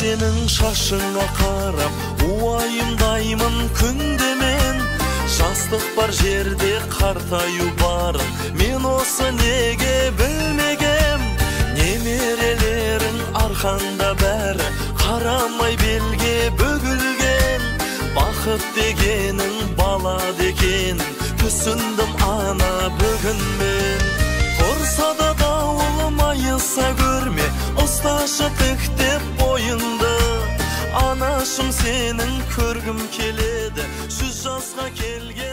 сенің шашыңа қарап, уайымдаймын күнде мен. Жастық бар жерде қартаю барын, мен осы неге білмегем. Немерелерің арқаңда бәрі, қарамай белге бөгілген. Бақыт дегенің бала дегенің, түсіндім ана бүгін мен. Тұрса да дауыл майыса көрме, ұсташы тіктеп бойыңды. Анашым сенің көргім келеді, 100 жасқа келген